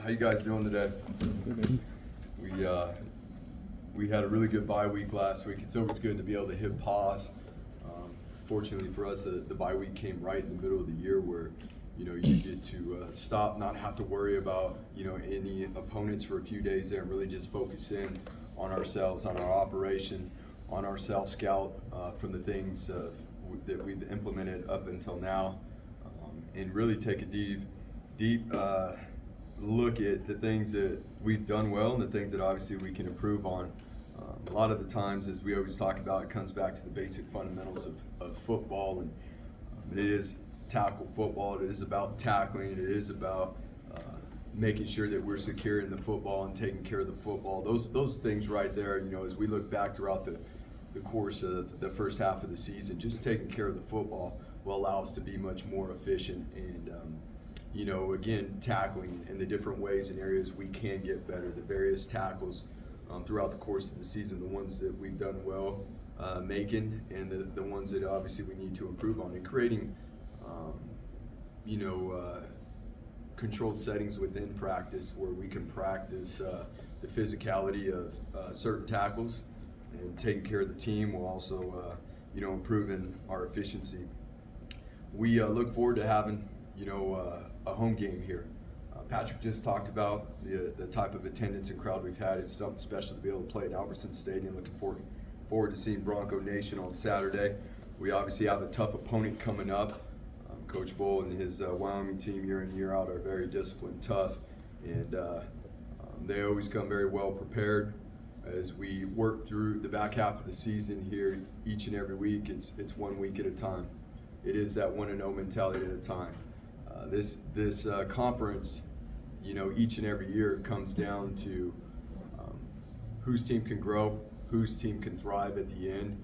How you guys doing today? We had a really good bye week last week. It's always good to be able to hit pause. Fortunately for us, the bye week came right in the middle of the year where you get to stop, not have to worry about any opponents for a few days there, and really just focus in on ourselves, on our operation, on our self-scout from the things that we've implemented up until now, and really take a deep look at the things that we've done well and the things that obviously we can improve on. A lot of the times, as we always talk about, it comes back to the basic fundamentals of football, and it is tackle football. It is about tackling. It is about making sure that we're secure in the football and taking care of the football. Those things right there, as we look back throughout the course of the first half of the season, just taking care of the football will allow us to be much more efficient and again, tackling in the different ways and areas we can get better, the various tackles throughout the course of the season, the ones that we've done well making, and the ones that obviously we need to improve on, and creating controlled settings within practice where we can practice the physicality of certain tackles and taking care of the team while also improving our efficiency. We look forward to having a home game here. Patrick just talked about the type of attendance and crowd we've had. It's something special to be able to play at Albertson Stadium. Looking forward to seeing Bronco Nation on Saturday. We obviously have a tough opponent coming up. Coach Bull and his Wyoming team year in, year out are very disciplined, tough, and they always come very well prepared. As we work through the back half of the season here, each and every week, it's 1 week at a time. It is that 1-0 mentality at a time. This conference, each and every year comes down to whose team can grow, whose team can thrive at the end.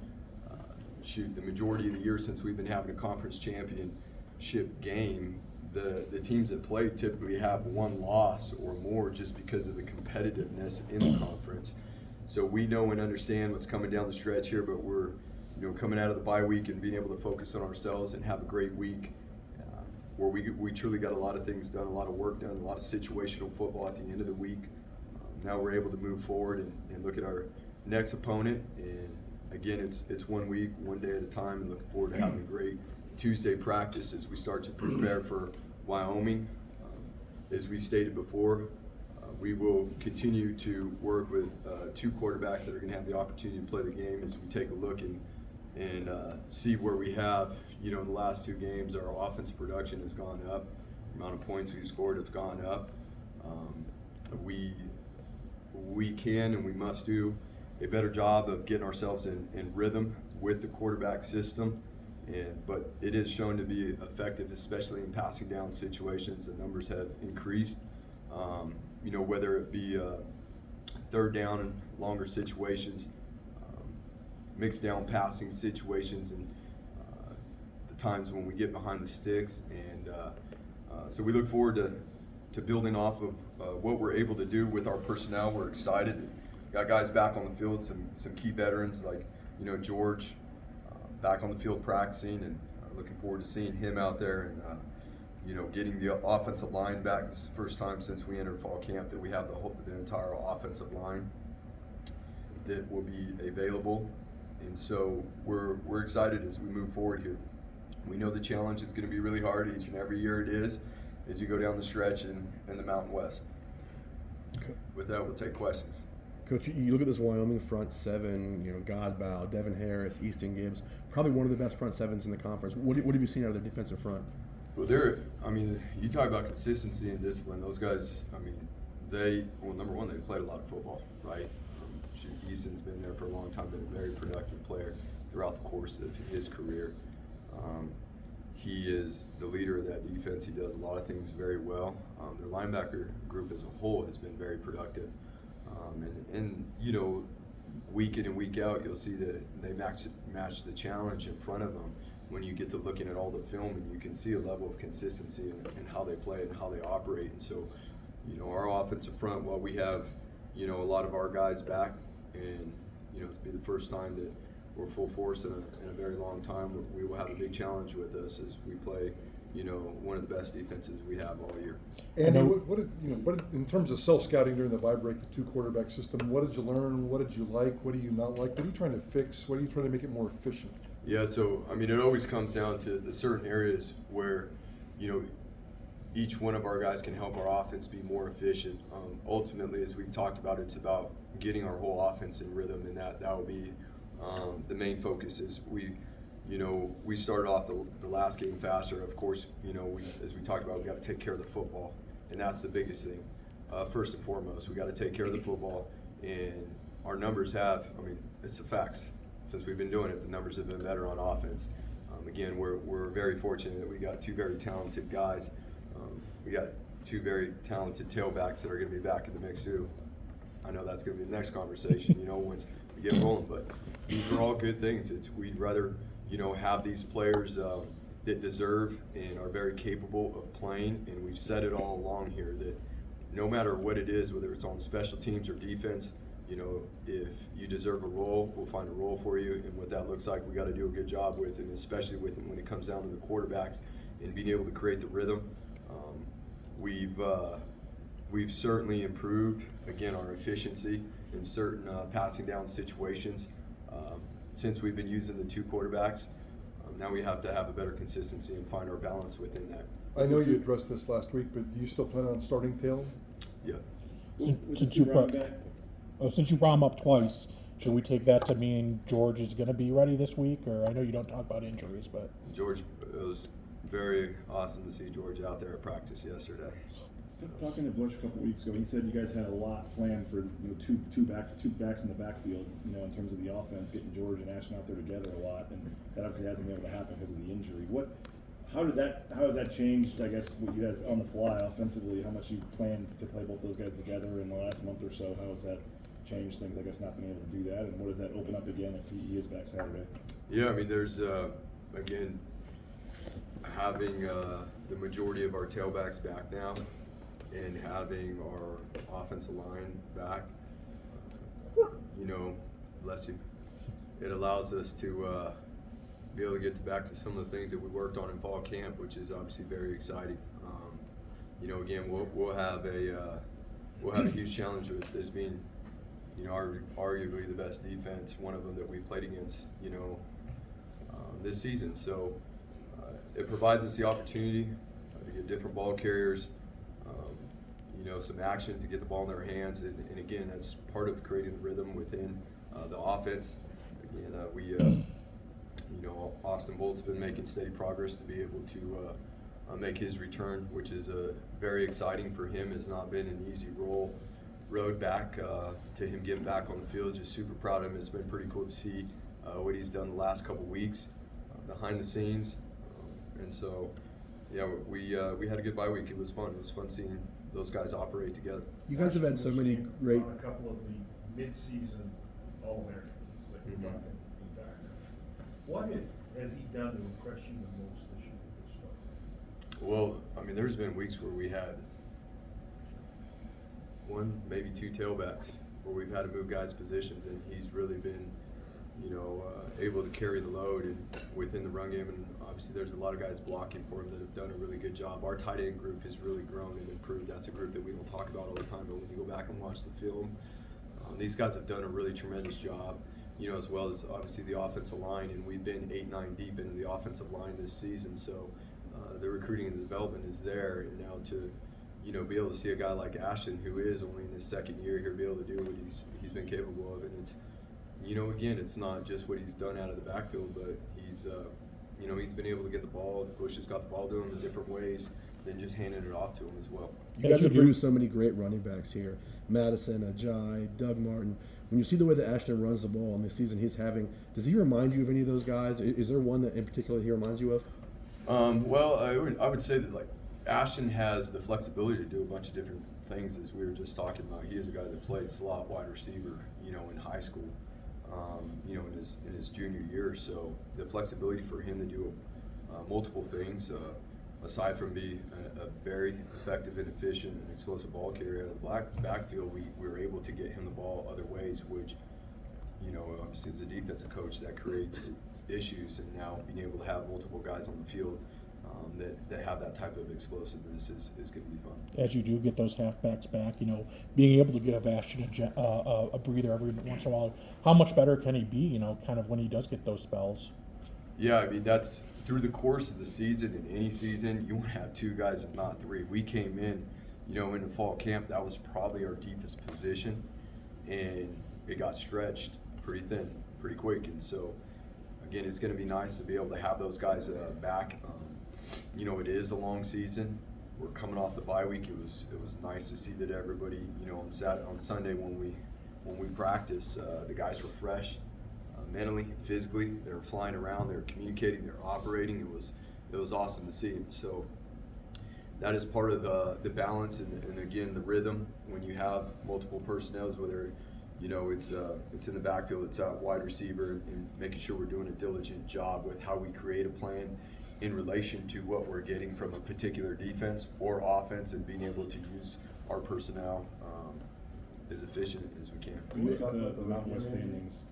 The majority of the year since we've been having a conference championship game, the teams that play typically have one loss or more just because of the competitiveness in the conference. So we know and understand what's coming down the stretch here, but we're coming out of the bye week and being able to focus on ourselves and have a great week where we truly got a lot of things done, a lot of work done, a lot of situational football at the end of the week. Now we're able to move forward and look at our next opponent. And again, it's 1 week, 1 day at a time, and looking forward to having a great Tuesday practice as we start to prepare for Wyoming. As we stated before, we will continue to work with 2 quarterbacks that are going to have the opportunity to play the game as we take a look and see where we have, in the last 2 games, our offensive production has gone up. The amount of points we've scored has gone up. We can and we must do a better job of getting ourselves in rhythm with the quarterback system. But it is shown to be effective, especially in passing down situations. The numbers have increased. Whether it be third down and longer situations, mixed down passing situations, and the times when we get behind the sticks. And so we look forward to building off of what we're able to do with our personnel. We're excited. Got guys back on the field, some key veterans like George back on the field practicing, and looking forward to seeing him out there and getting the offensive line back. This is the first time since we entered fall camp that we have the entire offensive line that will be available. And so we're excited as we move forward here. We know the challenge is going to be really hard each and every year. It is as you go down the stretch in the Mountain West. Okay. With that, we'll take questions. Coach, you look at this Wyoming front seven, Godbow, Devin Harris, Easton Gibbs, probably one of the best front sevens in the conference. What have you seen out of their defensive front? Well, you talk about consistency and discipline. Those guys, number one, they played a lot of football, right? Easton's been there for a long time, been a very productive player throughout the course of his career. He is the leader of that defense. He does a lot of things very well. Their linebacker group as a whole has been very productive. Week in and week out, you'll see that they match the challenge in front of them when you get to looking at all the film, and you can see a level of consistency in how they play and how they operate. And so, our offensive front, while we have, a lot of our guys back, and, it's be the first time that we're full force in a very long time, we will have a big challenge with us as we play, one of the best defenses we have all year. Andy, what in terms of self-scouting during the bye break, the 2-quarterback system, what did you learn? What did you like? What do you not like? What are you trying to fix? What are you trying to make it more efficient? Yeah, so, it always comes down to the certain areas where, each one of our guys can help our offense be more efficient. Ultimately, as we talked about, it's about getting our whole offense in rhythm, and that will be the main focus. Is we started off the last game faster. Of course, as we talked about, we got to take care of the football, and that's the biggest thing. First and foremost, we got to take care of the football, and our numbers it's the facts. Since we've been doing it, the numbers have been better on offense. Again, we're very fortunate that we got 2 very talented guys. We got 2 very talented tailbacks that are going to be back in the mix too. I know that's going to be the next conversation, once we get rolling. But these are all good things. We'd rather, have these players that deserve and are very capable of playing. And we've said it all along here that no matter what it is, whether it's on special teams or defense, if you deserve a role, we'll find a role for you. And what that looks like, we got to do a good job with, and especially when it comes down to the quarterbacks and being able to create the rhythm. We've certainly improved, again, our efficiency in certain passing down situations since we've been using the 2 quarterbacks. Now we have to have a better consistency and find our balance within that. I know you addressed this last week, but do you still plan on starting Taylor? Yeah. Since you brought him up twice, should we take that to mean George is going to be ready this week? Or I know you don't talk about injuries, but George, it was very awesome to see George out there at practice yesterday. Talking to Bush a couple weeks ago, he said you guys had a lot planned for two backs in the backfield. In terms of the offense, getting George and Ashton out there together a lot, and that obviously hasn't been able to happen because of the injury. How has that changed? I guess what you guys on the fly offensively, how much you planned to play both those guys together in the last month or so? How has that changed things? I guess not being able to do that, and what does that open up again if he is back Saturday? Yeah, there's again having the majority of our tailbacks back now, and having our offensive line back, bless you, it allows us to be able to get back to some of the things that we worked on in fall camp, which is obviously very exciting. Again, we'll have a huge challenge with this being, arguably the best defense, one of them that we played against, this season. So it provides us the opportunity to get different ball carriers, some action to get the ball in their hands, and again, that's part of creating the rhythm within the offense. Again, Austin Bolt's been making steady progress to be able to make his return, which is very exciting for him. It's not been an easy road back to him getting back on the field. Just super proud of him. It's been pretty cool to see what he's done the last couple weeks behind the scenes, and so yeah, we had a good bye week. It was fun. It was fun seeing those guys operate together. You guys have had so many great. On a couple of the mid-season All-Americans, like we're talking back. What has he done to impress you the most this year with this stuff? Well, there's been weeks where we had 1, maybe 2 tailbacks where we've had to move guys' positions, and he's really been, able to carry the load and within the run game. And obviously, there's a lot of guys blocking for him that have done a really good job. Our tight end group has really grown and improved. That's a group that we don't talk about all the time, but when you go back and watch the film, these guys have done a really tremendous job. As well as obviously the offensive line, and we've been 8-9 deep into the offensive line this season. So the recruiting and the development is there, and now to be able to see a guy like Ashton, who is only in his second year here, be able to do what he's been capable of, and it's again, it's not just what he's done out of the backfield, but he's been able to get the ball. Bush has got the ball to him in different ways than just handing it off to him as well. You guys have produced so many great running backs here: Madison, Ajay, Doug Martin. When you see the way that Ashton runs the ball in the season he's having, does he remind you of any of those guys? Is there one that in particular he reminds you of? Well, I would say that Ashton has the flexibility to do a bunch of different things, as we were just talking about. He is a guy that played slot wide receiver, in high school, in his junior year. So the flexibility for him to do multiple things, aside from being a very effective and efficient and explosive ball carrier out of the backfield, we were able to get him the ball other ways, which, obviously as a defensive coach, that creates issues. And now being able to have multiple guys on the field that have that type of explosiveness is going to be fun. As you do get those halfbacks back, being able to give Ashton a breather every once in a while, how much better can he be, kind of when he does get those spells? Yeah, I mean, that's through the course of the season. In any season, you want to have two guys, if not three. We came in, in the fall camp, that was probably our deepest position, and it got stretched pretty thin, pretty quick. And so, again, it's going to be nice to be able to have those guys back. It is a long season. We're coming off the bye week. It was nice to see that everybody, on Sunday when we practice, the guys were fresh, mentally, physically. They were flying around. They were communicating. They were operating. It was awesome to see. So that is part of the balance and again the rhythm when you have multiple personnel, whether it's in the backfield, it's out wide receiver, and making sure we're doing a diligent job with how we create a plan in relation to what we're getting from a particular defense or offense, and being able to use our personnel as efficient as we can. When you look at the Mountain West standings,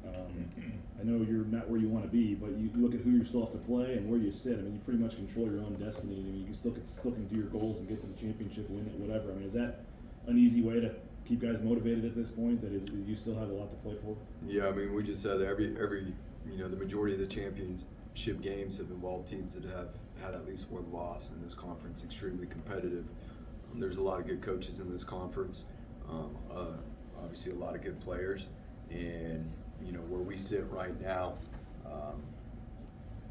I know you're not where you want to be, but you look at who you still have to play and where you sit. I mean, you pretty much control your own destiny. I mean, you still can do your goals and get to the championship, win it, whatever. I mean, is that an easy way to keep guys motivated at this point? That you still have a lot to play for? Yeah, I mean, we just said that every the majority of the championship games have involved teams that have had at least one loss in this conference. Extremely competitive. There's a lot of good coaches in this conference. Obviously, a lot of good players, and where we sit right now,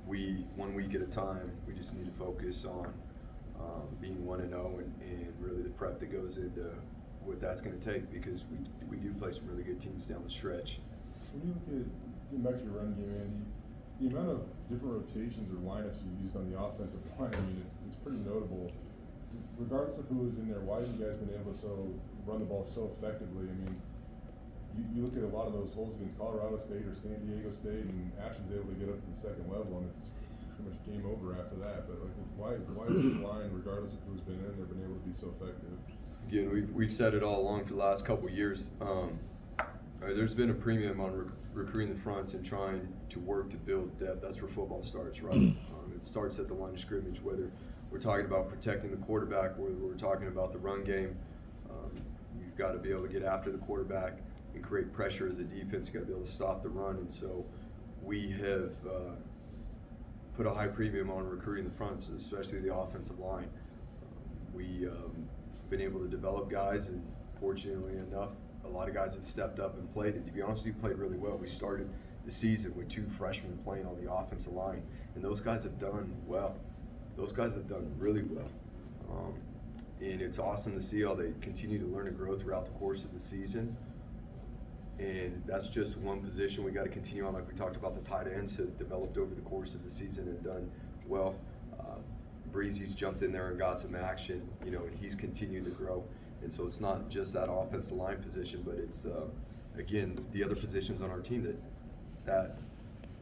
1 week at a time. We just need to focus on being 1-0 and really the prep that goes into what that's going to take, because we do play some really good teams down the stretch. When you look at, getting back to your run game, Andy, the amount of different rotations or lineups you used on the offensive line, I mean, it's pretty notable. Regardless of who was in there, why have you guys been able to run the ball so effectively? I mean, you look at a lot of those holes against Colorado State or San Diego State, and Ashton's able to get up to the second level, and it's pretty much game over after that. But why has the line, regardless of who's been in there, been able to be so effective? Again, we've said it all along for the last couple of years. There's been a premium on recruiting the fronts and trying to work to build depth. That's where football starts, right? It starts at the line of scrimmage, whether we're talking about protecting the quarterback, whether we're talking about the run game. You've got to be able to get after the quarterback and create pressure as a defense. You've got to be able to stop the run. And so we have put a high premium on recruiting the fronts, especially the offensive line. We've been able to develop guys, and fortunately enough, a lot of guys have stepped up and played. And to be honest, we played really well. We started the season with 2 freshmen playing on the offensive line, and those guys have done well. Those guys have done really well. And it's awesome to see how they continue to learn and grow throughout the course of the season. And that's just one position we got to continue on. Like we talked about, the tight ends have developed over the course of the season and done well. Breezy's jumped in there and got some action, and he's continued to grow. And so it's not just that offensive line position, but it's, again, the other positions on our team that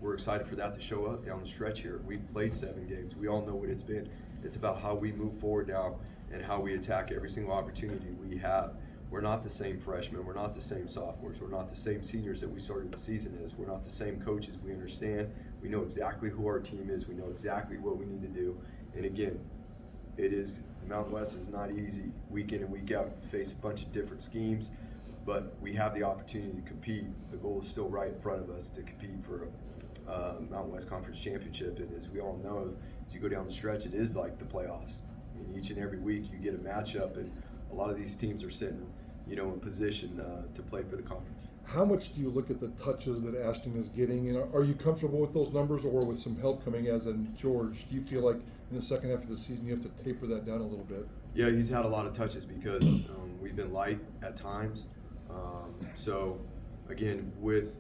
we're excited for that to show up down the stretch here. We've played 7 games. We all know what it's been. It's about how we move forward now and how we attack every single opportunity we have. We're not the same freshmen. We're not the same sophomores. We're not the same seniors that we started the season as. We're not the same coaches. We understand. We know exactly who our team is. We know exactly what we need to do. And again, Mountain West is not easy week in and week out. You face a bunch of different schemes, but we have the opportunity to compete. The goal is still right in front of us to compete for a Mountain West Conference Championship. And as we all know, as you go down the stretch, it is like the playoffs. I mean, each and every week you get a matchup, and a lot of these teams are sitting, in position to play for the conference. How much do you look at the touches that Ashton is getting, and are you comfortable with those numbers, or with some help coming as in George? Do you feel like in the second half of the season you have to taper that down a little bit? Yeah, he's had a lot of touches because we've been light at times. So again, with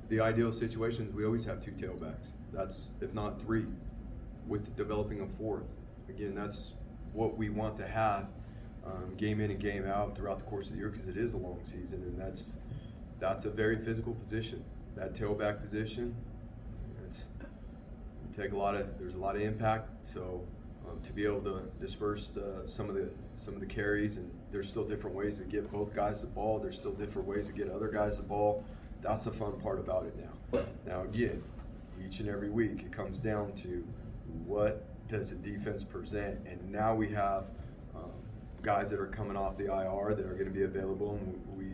the ideal situations, we always have 2 tailbacks. That's, if not 3, with developing a 4th. Again, that's what we want to have game in and game out throughout the course of the year, because it is a long season, and that's a very physical position. That tailback position, there's a lot of impact. So to be able to disperse some of the carries, and there's still different ways to get both guys the ball. There's still different ways to get other guys the ball. That's the fun part about it now. Now again, each and every week it comes down to what does the defense present? And now we have guys that are coming off the IR that are going to be available, and we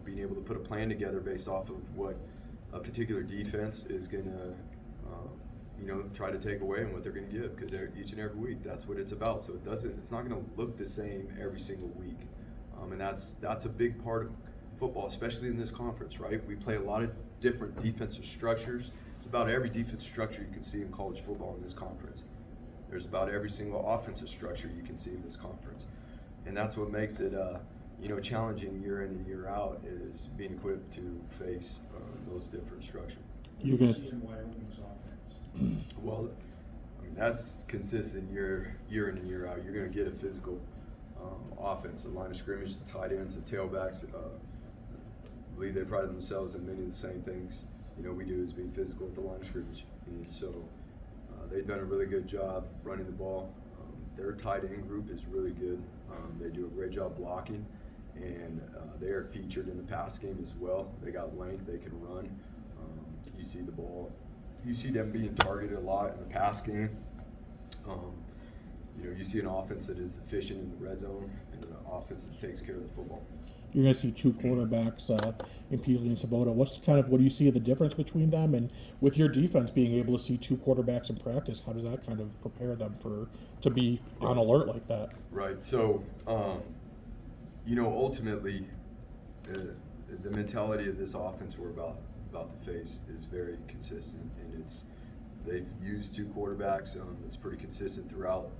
being able to put a plan together based off of what a particular defense is going to try to take away and what they're going to give, because each and every week that's what it's about. So it's not going to look the same every single week, and that's a big part of football, especially in this conference, right? We play a lot of different defensive structures. It's about every defensive structure you can see in college football in this conference. There's about every single offensive structure you can see in this conference, and that's what makes it challenging year in and year out, is being equipped to face those different structures. You're gonna. See in Wyoming's offense. Well, I mean, that's consistent year in and year out. You're going to get a physical offense. The line of scrimmage, the tight ends, the tailbacks. I believe they pride themselves in many of the same things we do, as being physical at the line of scrimmage. And so they've done a really good job running the ball. Their tight end group is really good. They do a great job blocking, and they are featured in the pass game as well. They got length, they can run. You see the ball. You see them being targeted a lot in the pass game. You see an offense that is efficient in the red zone, and an offense that takes care of the football. You're going to see two quarterbacks in Peely and Sabota. What do you see the difference between them? And with your defense being able to see two quarterbacks in practice, how does that kind of prepare them to be on alert like that? Right. So, ultimately, the mentality of this offense we're about to face is very consistent, and they've used two quarterbacks. It's pretty consistent throughout.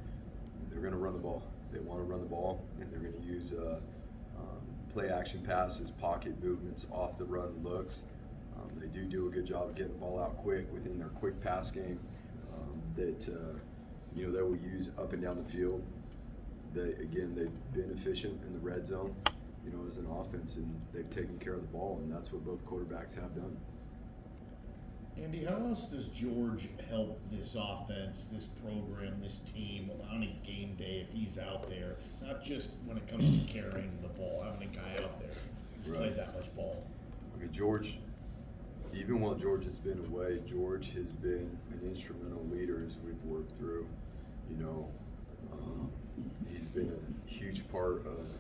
They're going to run the ball. They want to run the ball, and they're going to use play action passes, pocket movements, off the run looks. They do a good job of getting the ball out quick within their quick pass game that they will use up and down the field. They've been efficient in the red zone, as an offense, and they've taken care of the ball, and that's what both quarterbacks have done. Andy, how else does George help this offense, this program, this team on a game day if he's out there? Not just when it comes to carrying the ball, having a guy out there who's played that much ball. I mean, George, even while George has been away, George has been an instrumental leader as we've worked through. He's been a huge part of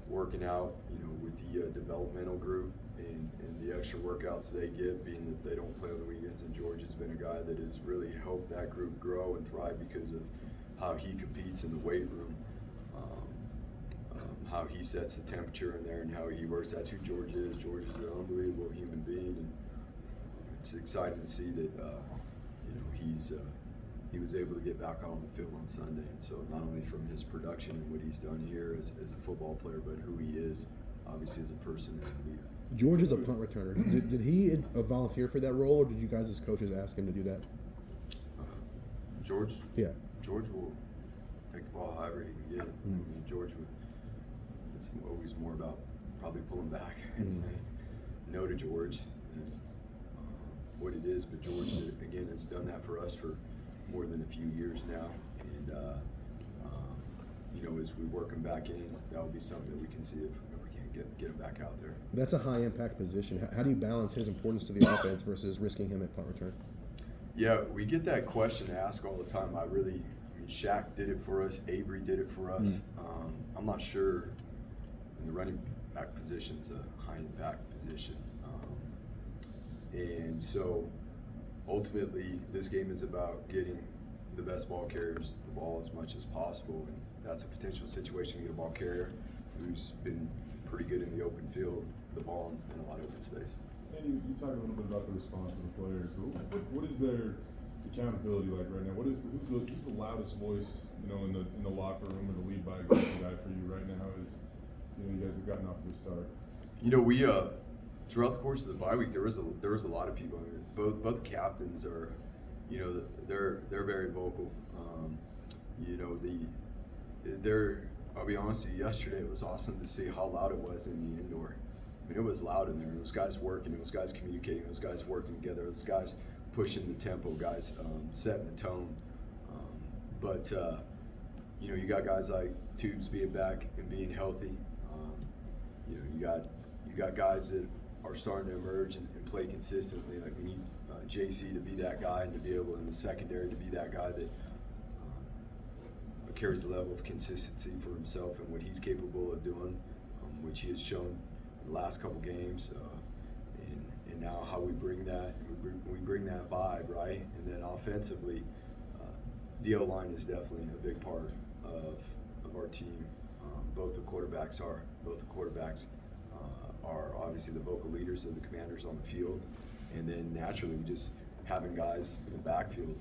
working out, with the developmental group and the extra workouts they get, being that they don't play on the weekends. And George has been a guy that has really helped that group grow and thrive because of how he competes in the weight room, how he sets the temperature in there, and how he works. That's who George is. George is an unbelievable human being, and it's exciting to see that he was able to get back out on the field on Sunday. And so not only from his production and what he's done here as a football player, but who he is, obviously, as a person and a leader. George is a punt returner. Did he volunteer for that role, or did you guys as coaches ask him to do that? George? Yeah. George will take the ball however he can get it. I mean, George it's always more about probably pulling back and saying no to George and what it is. But George, again, has done that for us for more than a few years now. And, as we work him back in, that will be something that we can see if we can get him back out there. That's a high impact position. How do you balance his importance to the offense versus risking him at punt return? Yeah, we get that question asked all the time. Shaq did it for us. Avery did it for us. I'm not sure. And the running back position is a high impact position. And so ultimately this game is about getting the best ball carriers the ball as much as possible. And that's a potential situation to get a ball carrier who's been pretty good in the open field, the ball in a lot of open space. And you talk a little bit about the response of the players. What is their accountability like right now? Who's the loudest voice, in the locker room, or the lead by example guy for you right now? As you guys have gotten off to the start. We throughout the course of the bye week, there was a lot of people. I mean, both captains are, they're very vocal. I'll be honest with you, yesterday it was awesome to see how loud it was in the indoor. I mean, it was loud in there. It was guys working, it was guys communicating, it was guys working together, it was guys pushing the tempo, guys setting the tone. You got guys like Tubes being back and being healthy. You got guys that are starting to emerge and play consistently. Like we need JC to be that guy, and to be able in the secondary to be that guy that carries a level of consistency for himself and what he's capable of doing, which he has shown in the last couple games. And now how we bring that, we bring that vibe, right? And then offensively, the O-line is definitely a big part of our team. Both the quarterbacks are obviously the vocal leaders of the Commanders on the field, and then naturally just having guys in the backfield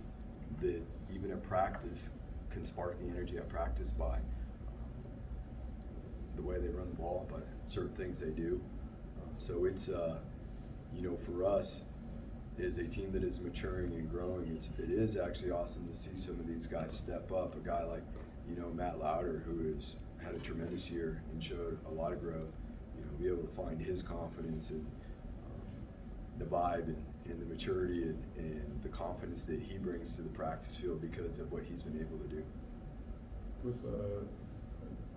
that even at practice can spark the energy at practice by the way they run the ball, by certain things they do. So it's for us as a team that is maturing and growing, it is actually awesome to see some of these guys step up. A guy like Matt Lauder, who has had a tremendous year and showed a lot of growth, be able to find his confidence and the vibe and the maturity and the confidence that he brings to the practice field because of what he's been able to do. With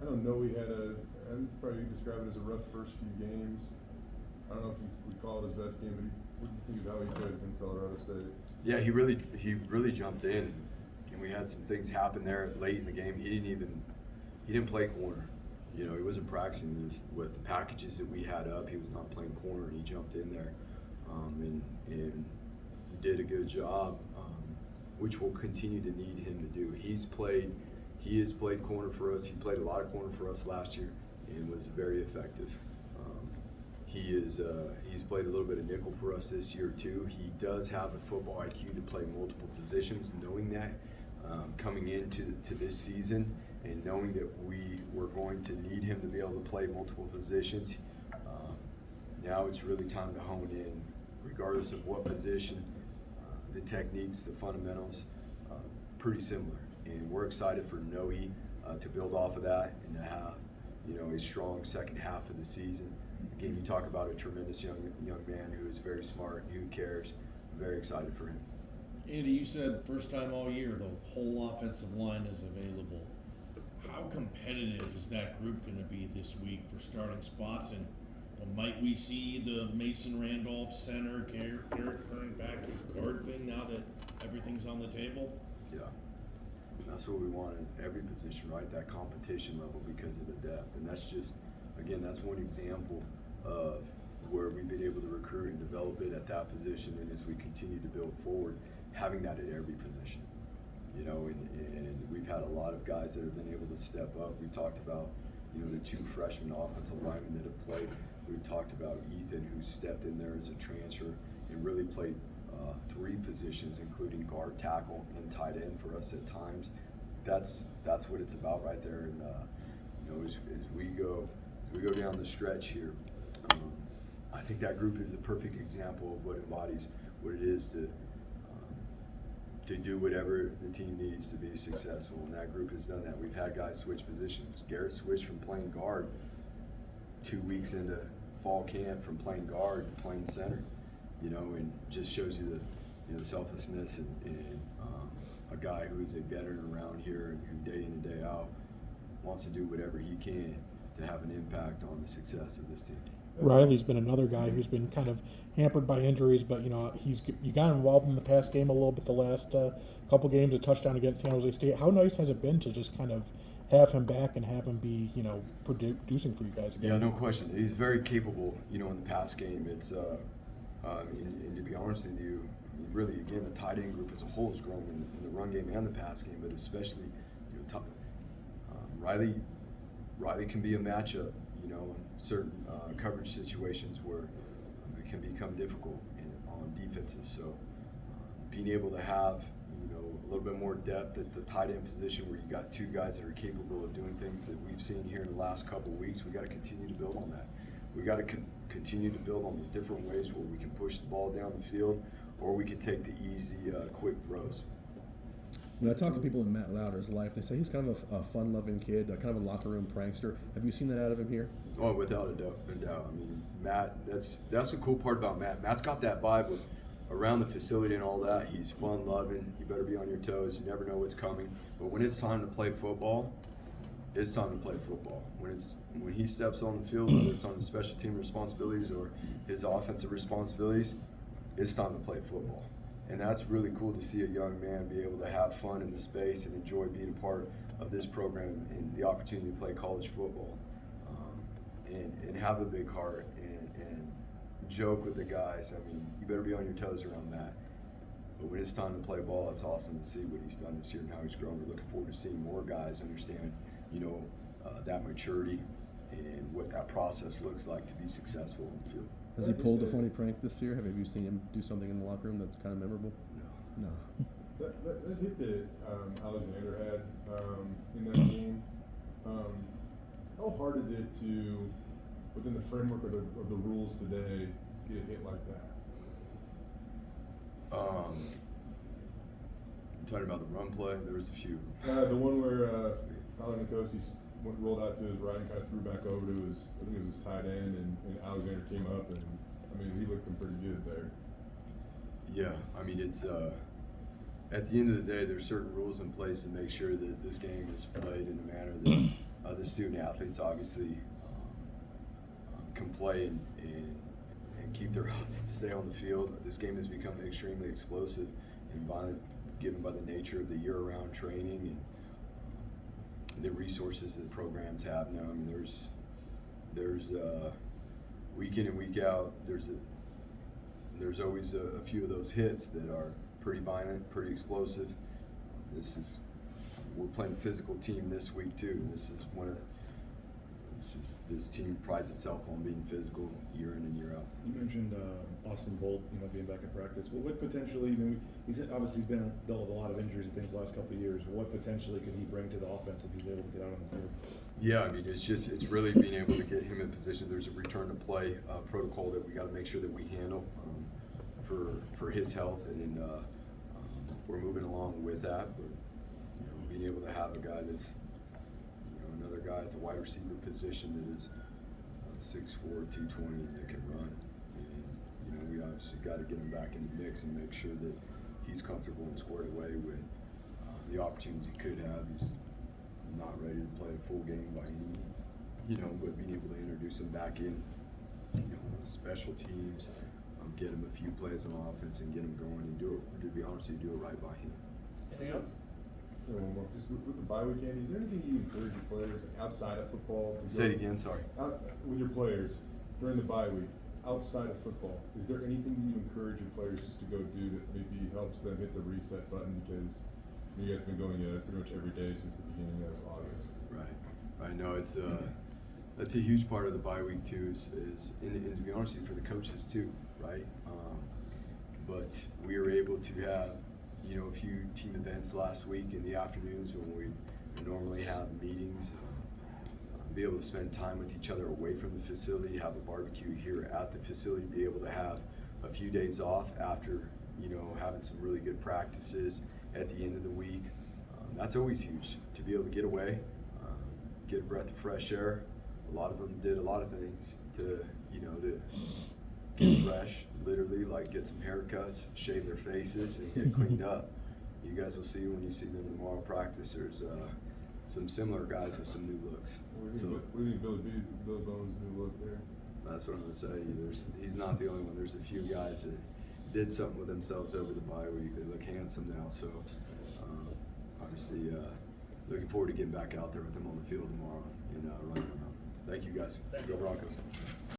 I don't know, I'd probably describe it as a rough first few games. I don't know if you would call it his best game, but what do you think of how he played against Colorado State? Yeah, he really jumped in, and we had some things happen there late in the game. He didn't play corner. He wasn't practicing this with the packages that we had up. He was not playing corner, and he jumped in there and did a good job, which we'll continue to need him to do. He has played corner for us. He played a lot of corner for us last year and was very effective. He's played a little bit of nickel for us this year too. He does have the football IQ to play multiple positions. Knowing that coming into this season and knowing that we were going to need him to be able to play multiple positions, now it's really time to hone in, regardless of what position. The techniques, the fundamentals, pretty similar, and we're excited for Noe to build off of that and to have a strong second half of the season. Again, you talk about a tremendous young man who is very smart, who cares. I'm very excited for him. Andy, you said first time all year the whole offensive line is available. How competitive is that group going to be this week for starting spots? And might we see the Mason Randolph center, Garrett Kern back guard thing now that everything's on the table? Yeah, that's what we want in every position, right? That competition level because of the depth, and that's one example of where we've been able to recruit and develop it at that position, and as we continue to build forward, having that at every position, and we've had a lot of guys that have been able to step up. We talked about, the two freshman offensive linemen that have played. We talked about Ethan, who stepped in there as a transfer and really played three positions, including guard, tackle, and tight end for us at times. That's what it's about right there. And as we go down the stretch here, I think that group is a perfect example of what embodies what it is to do whatever the team needs to be successful, and that group has done that. We've had guys switch positions. Garrett switched from playing guard 2 weeks into fall camp from playing guard to playing center, and just shows you the selflessness and a guy who is a veteran around here and who day in and day out wants to do whatever he can to have an impact on the success of this team. Riley's been another guy who's been kind of hampered by injuries, but you got involved in the past game a little bit the last couple games, a touchdown against San Jose State. How nice has it been to just kind of have him back and have him be producing for you guys again? Yeah, no question. He's very capable. In the past game, it's and to be honest with you, really again the tight end group as a whole has grown in the run game and the pass game, but especially Riley can be a matchup. In certain coverage situations where it can become difficult on defenses. So being able to have a little bit more depth at the tight end position where you got two guys that are capable of doing things that we've seen here in the last couple of weeks, we got to continue to build on that. We got to continue to build on the different ways where we can push the ball down the field, or we can take the easy, quick throws. When I talk to people in Matt Lauder's life, they say he's kind of a fun-loving kid, kind of a locker room prankster. Have you seen that out of him here? Oh, without a doubt. I mean, Matt, that's the cool part about Matt. Matt's got that vibe with around the facility and all that. He's fun-loving. You better be on your toes. You never know what's coming. But when it's time to play football, it's time to play football. When he steps on the field, whether it's on his special team responsibilities or his offensive responsibilities, it's time to play football. And that's really cool to see a young man be able to have fun in the space and enjoy being a part of this program and the opportunity to play college football, and have a big heart and joke with the guys. I mean, you better be on your toes around that. But when it's time to play ball, it's awesome to see what he's done this year and how he's grown. We're looking forward to seeing more guys understand, that maturity and what that process looks like to be successful in the field. Has he pulled a funny prank this year? Have you seen him do something in the locker room that's kind of memorable? No. No. That hit that Alexander had in that game. How hard is it to, within the framework of the rules today, get a hit like that? I'm talking about the run play. There was a few. The one where Fowler Nikosi rolled out to his right and kind of threw back over to his, I think it was his tight end, and Alexander came up, and I mean, he looked pretty good there. Yeah, I mean, it's at the end of the day, there's certain rules in place to make sure that this game is played in a manner that the student athletes obviously can play and keep their health, stay on the field. This game has become extremely explosive and violent, given by the nature of the year-round training and the resources that programs have now. I mean, there's week in and week out, there's always a few of those hits that are pretty violent, pretty explosive. We're playing a physical team this week too. This team prides itself on being physical year in and year out. You mentioned Austin Bolt, being back in practice. Well, what potentially, he's obviously dealt with a lot of injuries and things the last couple of years. What potentially could he bring to the offense if he's able to get out on the field? Yeah, I mean, it's really being able to get him in position. There's a return to play protocol that we got to make sure that we handle for his health, and we're moving along with that. But being able to have a guy that's another guy at the wide receiver position that is 6'4", 220 that can run, and we obviously got to get him back in the mix and make sure that he's comfortable and squared away with the opportunities he could have. He's not ready to play a full game by any means, but being able to introduce him back in, special teams, get him a few plays on offense and get him going and do it. To be honest, you do it right by him. Anything else? Yeah, one more. Just with the bye week, Andy, is there anything you encourage your players outside of football to Say it again, sorry. With your players during the bye week, outside of football, is there anything that you encourage your players just to go do that maybe helps them hit the reset button? Because you guys have been going pretty much every day since the beginning of August. Right. I know that's a huge part of the bye week too. And to be honest with you, for the coaches too, right? But we were able to have a few team events last week in the afternoons when we normally have meetings. Be able to spend time with each other away from the facility, have a barbecue here at the facility, be able to have a few days off after having some really good practices at the end of the week. That's always huge to be able to get away, get a breath of fresh air. A lot of them did a lot of things to get fresh, literally, like get some haircuts, shave their faces, and get cleaned up. You guys will see when you see them tomorrow practice. There's some similar guys with some new looks. What do you think Billy Bones' new look there? That's what I'm gonna say. He's not the only one. There's a few guys that did something with themselves over the bye week. They look handsome now. So obviously, looking forward to getting back out there with them on the field tomorrow and running around. Thank you guys. Go Broncos.